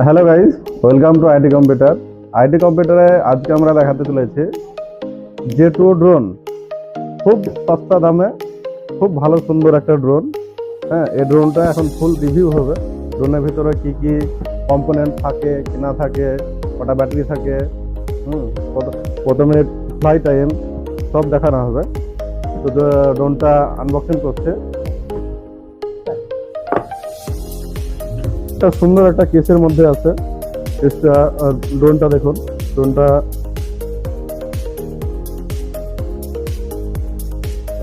Hello guys, welcome to IT computer. IT কম্পিউটারে আজকে আমরা দেখাতে চলেছি জে2 ড্রোন। খুব সস্তা দামে খুব ভালো সুন্দর একটা ড্রোন। হ্যাঁ, এই ড্রোনটা এখন ফুল রিভিউ হবে। ড্রোনের ভিতরে কি কি কম্পোনেন্ট থাকে কি না থাকে, কটা ব্যাটারি থাকে, কত মিনিট ফ্লাই টাইম, সব দেখানো হবে। তো ড্রোনটা আনবক্সিং করছে। একটা সুন্দর একটা কেসের মধ্যে আছে কেসটা। ড্রোনটা দেখুন, ড্রোনটা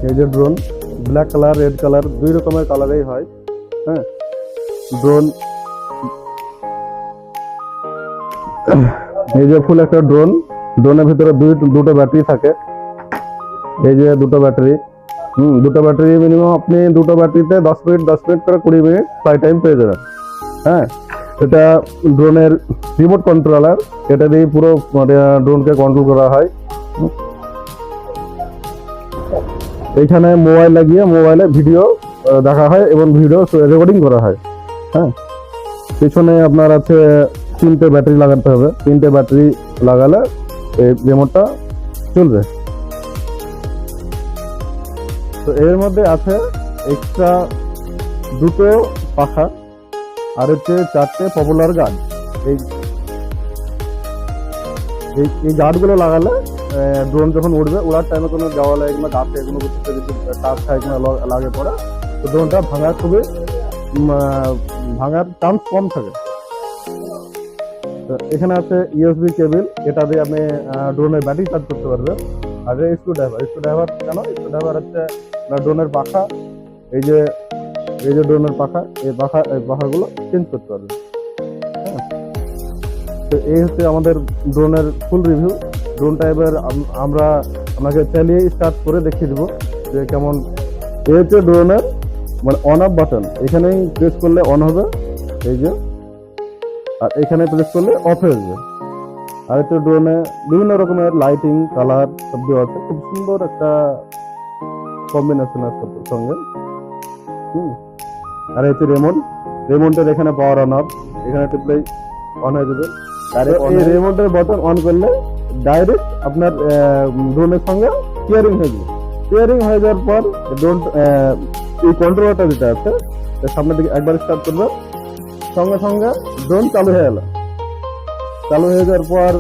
এই যে drone black colour red colour দুই রকমের কালারেই হয়। হ্যাঁ, ড্রোন এই যে ফুল একটা ড্রোন। ড্রোনের ভিতরে দুটো ব্যাটারি থাকে। এই যে দুটো ব্যাটারি, দুটো ব্যাটারি মিনিমাম আপনি দুটো ব্যাটারিতে 10 মিনিট করে 20 মিনিট ফ্লাই টাইম পেয়ে যাবেন। হ্যাঁ, এটা ড্রোনের রিমোট কন্ট্রোলার, এটা দিয়ে পুরো ড্রোনকে কন্ট্রোল করা হয়। এইখানে মোবাইল লাগিয়ে মোবাইলে ভিডিও দেখা হয় এবং ভিডিও রেকর্ডিং করা হয়। হ্যাঁ, পিছনে আপনার আছে 3টে ব্যাটারি লাগাতে হবে। 3টে ব্যাটারি লাগালে এই রিমোটটা চলবে। তো এর মধ্যে আছে এক্সট্রা দুটো পাখা আর হচ্ছে 4টে পপুলার গার্ড। এই গার্ডগুলো লাগালে ড্রোন যখন উড়বে, উড়ার টাইমে কোনো দেওয়ালে কিংবা গাছে কোনো কিছুতে যদি টাচ খায় কিংবা লাগে পড়ে, তো ড্রোনটা ভাঙার চান্স কম থাকে। তো এখানে আছে ইউএসবি কেবল, এটা দিয়ে আপনি ড্রোনের ব্যাটারি চার্জ করতে পারবেন। আর স্ক্রুড্রাইভার কেন? স্ক্রুড্রাইভার হচ্ছে ড্রোনের পাখা। এই যে ড্রোনের পাখা, এই পাখাগুলো চেঞ্জ করতে পারবেন। হ্যাঁ, তো এই হচ্ছে আমাদের ড্রোনের ফুল রিভিউ। ড্রোনটা এবার আমরা আপনাকে চালিয়ে স্টার্ট করে দেখিয়ে দেবো যে কেমন। এই হচ্ছে ড্রোনের মানে অন অফ বাটন, এখানেই প্রেস করলে অন হবে, এই যে, আর এখানে প্রেস করলে অফ হয়ে যাবে। আর হচ্ছে ড্রোনে বিভিন্ন রকমের লাইটিং কালার সব দেওয়া আছে, খুব সুন্দর একটা কম্বিনেশনের সঙ্গে। আর হচ্ছে রিমোটের এখানে পাওয়ার অন অফ, এখানে টিপলেই অন হয়ে যাবে। আর এই রিমোটের বাটন অন করলে ডাইরেক্ট আপনার ড্রোনের সঙ্গে স্টিয়ারিং হয়ে যাবে। স্টিয়ারিং হয়ে যাওয়ার পর ড্রোন এই কন্ট্রোলারটা যেটা আছে সামনের দিকে একবার স্টার্ট করবে, সঙ্গে সঙ্গে ড্রোন চালু হয়ে গেল। চালু হয়ে যাওয়ার পর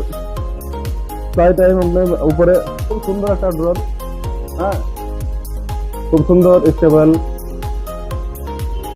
ফ্লাই টাইম আপনার উপরে। খুব সুন্দর একটা ড্রোন। হ্যাঁ, খুব সুন্দর স্টেবল।